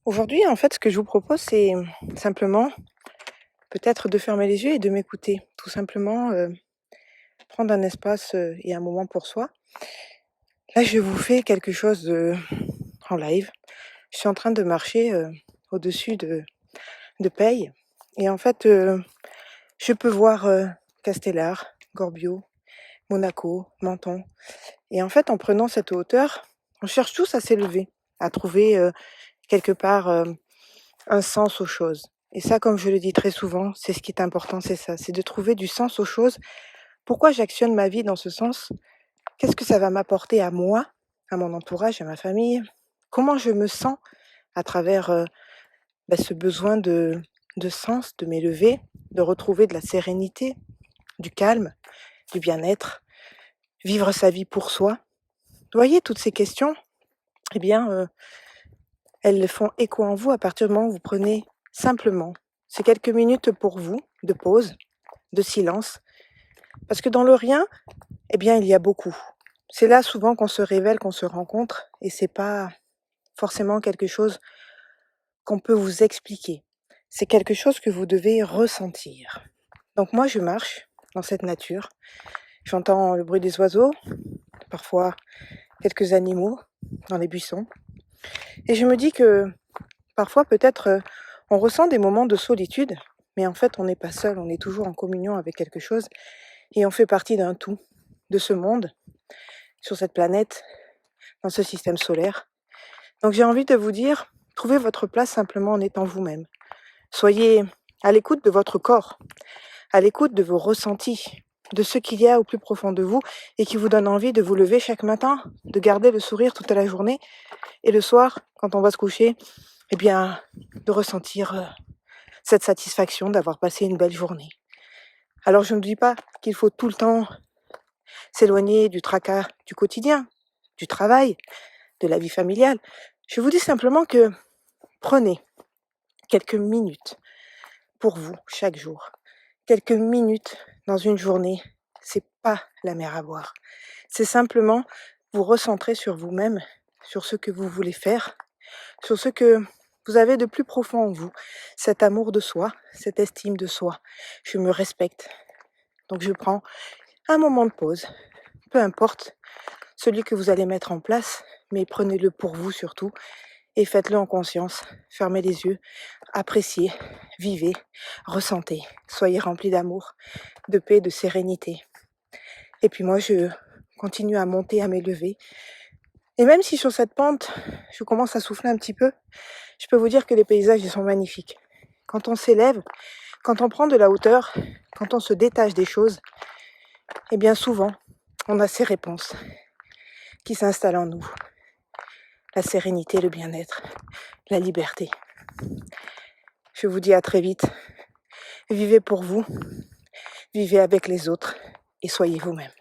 Aujourd'hui, en fait, ce que je vous propose, c'est simplement peut-être de fermer les yeux et de m'écouter. Tout simplement, prendre un espace, et un moment pour soi. Là, je vous fais quelque chose, en live. Je suis en train de marcher, au-dessus de Peille et en fait, je peux voir, Castellar, Corbiot, Monaco, Menton et en fait, en prenant cette hauteur, on cherche tous à s'élever, à trouver, quelque part, un sens aux choses. Et ça, comme je le dis très souvent, c'est ce qui est important, c'est ça, c'est de trouver du sens aux choses. Pourquoi j'actionne ma vie dans ce sens? Qu'est-ce que ça va m'apporter à moi, à mon entourage, à ma famille? Comment je me sens à travers ce besoin de sens, de m'élever, de retrouver de la sérénité, du calme, du bien-être, vivre sa vie pour soi? Vous voyez, toutes ces questions, eh bien, elles font écho en vous à partir du moment où vous prenez simplement ces quelques minutes pour vous, de pause, de silence. Parce que dans le rien, eh bien, il y a beaucoup. C'est là souvent qu'on se révèle, qu'on se rencontre, et c'est pas forcément quelque chose qu'on peut vous expliquer. C'est quelque chose que vous devez ressentir. Donc moi, je marche dans cette nature. J'entends le bruit des oiseaux, parfois quelques animaux dans les buissons. Et je me dis que parfois, peut-être, on ressent des moments de solitude, mais en fait, on n'est pas seul, on est toujours en communion avec quelque chose et on fait partie d'un tout, de ce monde, sur cette planète, dans ce système solaire. Donc j'ai envie de vous dire, trouvez votre place simplement en étant vous-même. Soyez à l'écoute de votre corps, à l'écoute de vos ressentis, de ce qu'il y a au plus profond de vous et qui vous donne envie de vous lever chaque matin, de garder le sourire toute la journée et le soir, quand on va se coucher, eh bien, de ressentir cette satisfaction d'avoir passé une belle journée. Alors je ne dis pas qu'il faut tout le temps s'éloigner du tracas du quotidien, du travail, de la vie familiale. Je vous dis simplement que prenez quelques minutes pour vous chaque jour. Quelques minutes dans une journée, c'est pas la mer à boire. C'est simplement vous recentrer sur vous-même, sur ce que vous voulez faire, sur ce que vous avez de plus profond en vous, cet amour de soi, cette estime de soi. Je me respecte. Donc je prends un moment de pause, peu importe celui que vous allez mettre en place, mais prenez-le pour vous surtout et faites-le en conscience. Fermez les yeux, appréciez, vivez, ressentez, soyez remplis d'amour, de paix, de sérénité. Et puis moi, je continue à monter, à m'élever. Et même si sur cette pente, je commence à souffler un petit peu, je peux vous dire que les paysages, ils sont magnifiques. Quand on s'élève, quand on prend de la hauteur, quand on se détache des choses, eh bien souvent, on a ces réponses qui s'installent en nous. La sérénité, le bien-être, la liberté. Je vous dis à très vite. Vivez pour vous, vivez avec les autres et soyez vous-même.